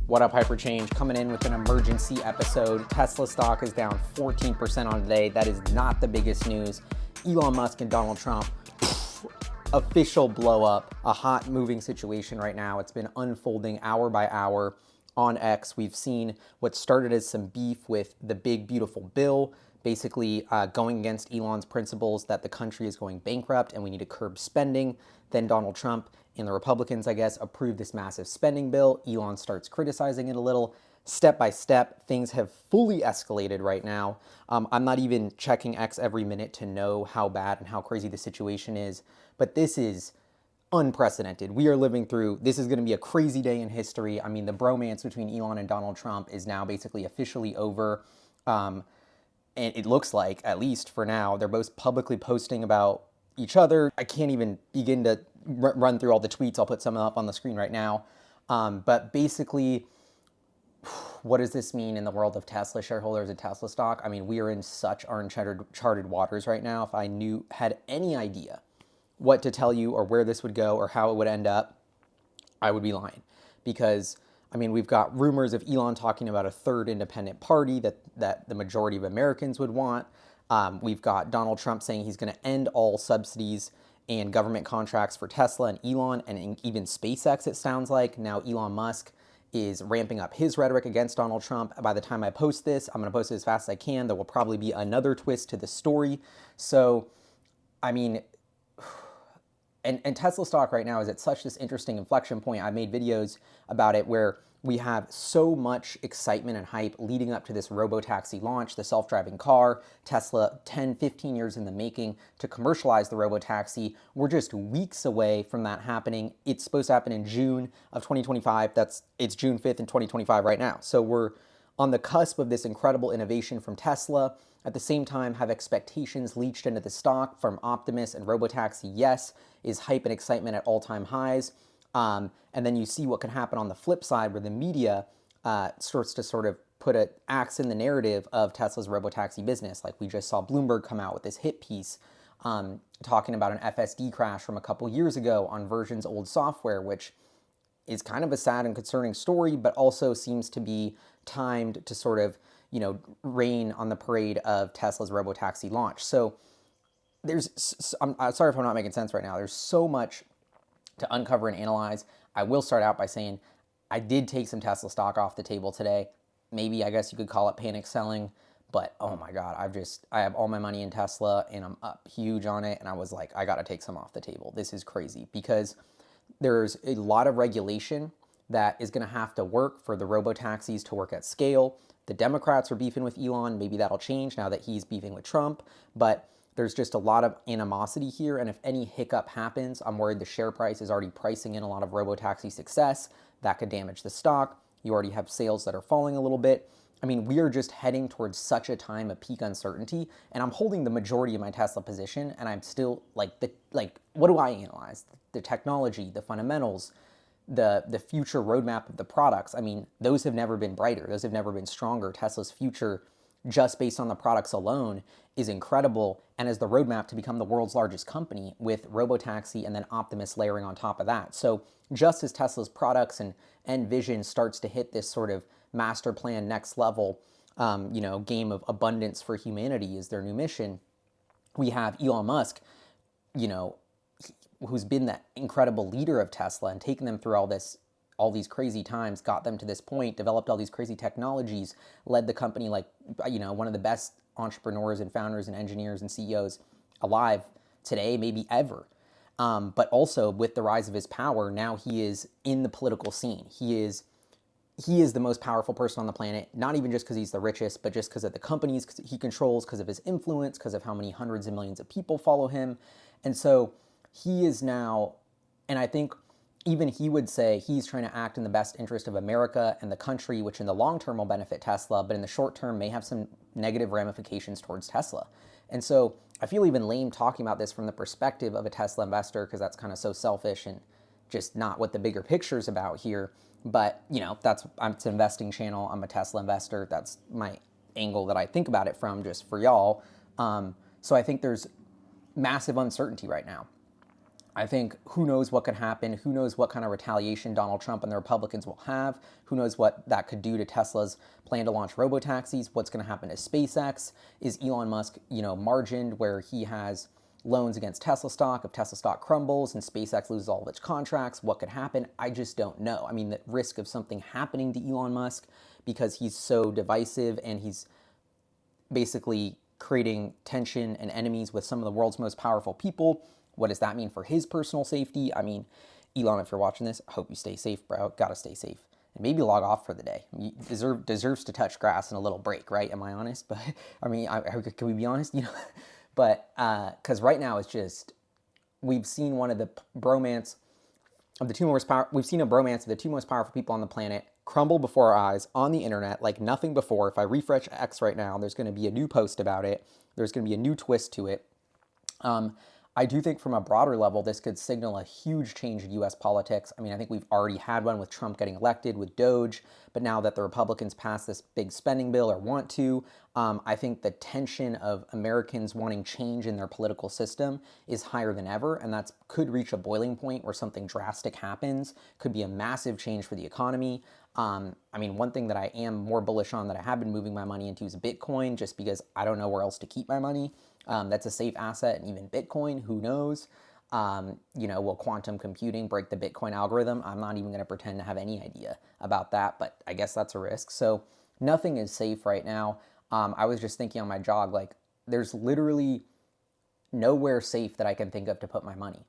What up, HyperChange? Coming in with an emergency episode. Tesla stock is down 14% on today. That is not the biggest news. Elon Musk and Donald Trump, official blow up. A hot moving situation right now. It's been unfolding hour by hour on X. We've seen what started as some beef with the big, beautiful bill, basically going against Elon's principles that the country is going bankrupt and we need to curb spending. Then Donald Trump and the Republicans, I guess, approved this massive spending bill. Elon starts criticizing it a little. Step by step, things have fully escalated right now. I'm not even checking X every minute to know how bad and how crazy the situation is, but this is unprecedented. We are living through, this is going to be a crazy day in history. I mean, the bromance between Elon and Donald Trump is now basically officially over. And it looks like, at least for now, they're both publicly posting about each other. I can't even begin to run through all the tweets. I'll put some up on the screen right now. But basically, what does this mean in the world of Tesla shareholders and Tesla stock? I mean, we are in such uncharted waters right now. If I had any idea what to tell you or where this would go or how it would end up, I would be lying. Because, I mean, we've got rumors of Elon talking about a third independent party that the majority of Americans would want. We've got Donald Trump saying he's going to end all subsidies and government contracts for Tesla and Elon and even SpaceX, it sounds like. Now Elon Musk is ramping up his rhetoric against Donald Trump. By the time I post this, I'm going to post it as fast as I can. There will probably be another twist to the story. So, I mean, and Tesla stock right now is at such this interesting inflection point. I made videos about it where we have so much excitement and hype leading up to this robotaxi launch, the self-driving car. Tesla, 10, 15 years in the making to commercialize the robotaxi. We're just weeks away from that happening. It's supposed to happen in June of 2025. It's June 5th in 2025 right now. So we're on the cusp of this incredible innovation from Tesla. At the same time, have expectations leached into the stock from Optimus and robotaxi. Yes, is hype and excitement at all-time highs. And then you see what can happen on the flip side where the media starts to sort of put an axe in the narrative of Tesla's robotaxi business. Like we just saw Bloomberg come out with this hit piece talking about an FSD crash from a couple years ago on versions old software, which is kind of a sad and concerning story, but also seems to be timed to sort of, rain on the parade of Tesla's robotaxi launch. So I'm sorry if I'm not making sense right now. There's so much to uncover and analyze. I will start out by saying I did take some Tesla stock off the table today. Maybe, I guess you could call it panic selling, but oh my God, I have all my money in Tesla and I'm up huge on it. And I was like, I got to take some off the table. This is crazy because there's a lot of regulation that is going to have to work for the robotaxis to work at scale. The Democrats are beefing with Elon. Maybe that'll change now that he's beefing with Trump, but there's just a lot of animosity here, and if any hiccup happens, I'm worried the share price is already pricing in a lot of robotaxi success. That could damage the stock. You already have sales that are falling a little bit. I mean, we are just heading towards such a time of peak uncertainty, and I'm holding the majority of my Tesla position, and I'm still what do I analyze? The technology, the fundamentals, the future roadmap of the products. I mean, those have never been brighter. Those have never been stronger. Tesla's future, just based on the products alone, is incredible and is the roadmap to become the world's largest company with robotaxi and then Optimus layering on top of that. So just as Tesla's products and vision starts to hit this sort of master plan next level, game of abundance for humanity is their new mission, we have Elon Musk, who's been that incredible leader of Tesla and taken them through all these crazy times, got them to this point, developed all these crazy technologies, led the company like, one of the best entrepreneurs and founders and engineers and CEOs alive today, maybe ever. But also with the rise of his power, now he is in the political scene. He is the most powerful person on the planet, not even just because he's the richest, but just because of the companies he controls, because of his influence, because of how many hundreds of millions of people follow him. And so he is now, and I think even he would say he's trying to act in the best interest of America and the country, which in the long term will benefit Tesla, but in the short term may have some negative ramifications towards Tesla. And so I feel even lame talking about this from the perspective of a Tesla investor because that's kind of so selfish and just not what the bigger picture is about here. But, it's an investing channel. I'm a Tesla investor. That's my angle that I think about it from, just for y'all. So I think there's massive uncertainty right now. I think who knows what could happen, who knows what kind of retaliation Donald Trump and the Republicans will have, who knows what that could do to Tesla's plan to launch robotaxis, what's going to happen to SpaceX, is Elon Musk, margined where he has loans against Tesla stock, if Tesla stock crumbles and SpaceX loses all of its contracts, what could happen? I just don't know. I mean, the risk of something happening to Elon Musk because he's so divisive and he's basically creating tension and enemies with some of the world's most powerful people. What does that mean for his personal safety? I mean, Elon, if you're watching this, I hope you stay safe, bro. Gotta stay safe. And maybe log off for the day. You deserves to touch grass and a little break, right? Am I honest? But I mean, can we be honest? But because right now it's just, we've seen one of the bromance of the two most powerful, we've seen a bromance of the two most powerful people on the planet crumble before our eyes on the internet like nothing before. If I refresh X right now, there's going to be a new post about it. There's going to be a new twist to it. I do think from a broader level, this could signal a huge change in U.S. politics. I mean, I think we've already had one with Trump getting elected, with DOGE, but now that the Republicans passed this big spending bill or want to, I think the tension of Americans wanting change in their political system is higher than ever, and that could reach a boiling point where something drastic happens, could be a massive change for the economy. I mean, one thing that I am more bullish on that I have been moving my money into is Bitcoin, just because I don't know where else to keep my money. That's a safe asset, and even Bitcoin, who knows? Will quantum computing break the Bitcoin algorithm? I'm not even going to pretend to have any idea about that, but I guess that's a risk. So nothing is safe right now. I was just thinking on my jog, like, there's literally nowhere safe that I can think of to put my money.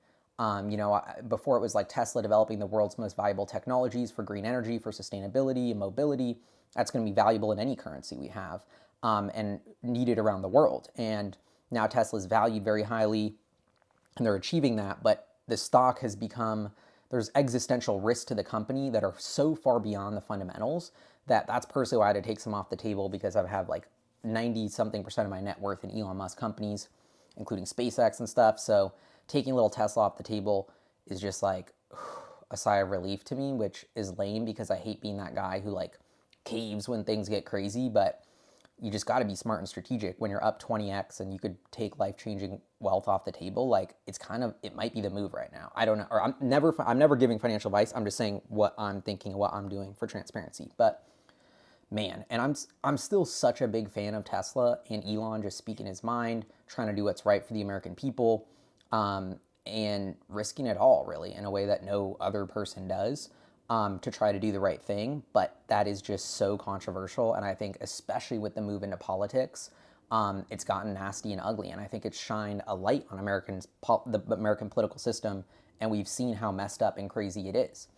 Before it was like Tesla developing the world's most valuable technologies for green energy, for sustainability and mobility. That's going to be valuable in any currency we have, and needed around the world. And now Tesla's valued very highly, and they're achieving that, but the stock has become, there's existential risks to the company that are so far beyond the fundamentals that's personally why I had to take some off the table, because I have like 90-something% of my net worth in Elon Musk companies, including SpaceX and stuff. So taking a little Tesla off the table is just like a sigh of relief to me, which is lame because I hate being that guy who like caves when things get crazy, but you just got to be smart and strategic when you're up 20x and you could take life-changing wealth off the table. Like, it might be the move right now. I don't know, or I'm never giving financial advice. I'm just saying what I'm thinking and what I'm doing for transparency. But man, and I'm still such a big fan of Tesla and Elon just speaking his mind, trying to do what's right for the American people, and risking it all really in a way that no other person does. To try to do the right thing, but that is just so controversial. And I think especially with the move into politics, it's gotten nasty and ugly. And I think it's shined a light on the American political system, and we've seen how messed up and crazy it is.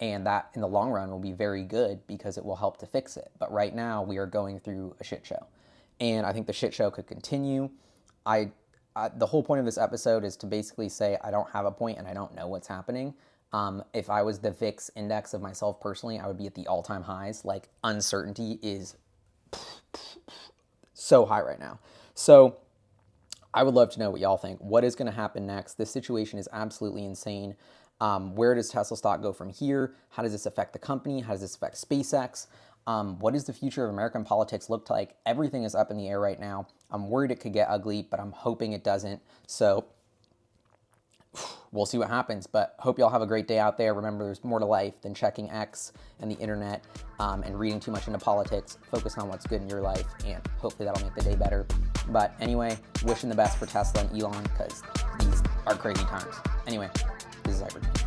And that in the long run will be very good because it will help to fix it. But right now we are going through a shit show, and I think the shit show could continue. The whole point of this episode is to basically say I don't have a point and I don't know what's happening. If I was the VIX index of myself personally, I would be at the all-time highs. Like, uncertainty is so high right now. So I would love to know what y'all think. What is going to happen next? This situation is absolutely insane. Where does Tesla stock go from here? How does this affect the company? How does this affect SpaceX? What does the future of American politics look like? Everything is up in the air right now. I'm worried it could get ugly, but I'm hoping it doesn't. So we'll see what happens, but hope y'all have a great day out there. Remember, there's more to life than checking X and the internet, and reading too much into politics. Focus on what's good in your life, and hopefully that'll make the day better. But anyway, wishing the best for Tesla and Elon, because these are crazy times. Anyway, this is HyperChange.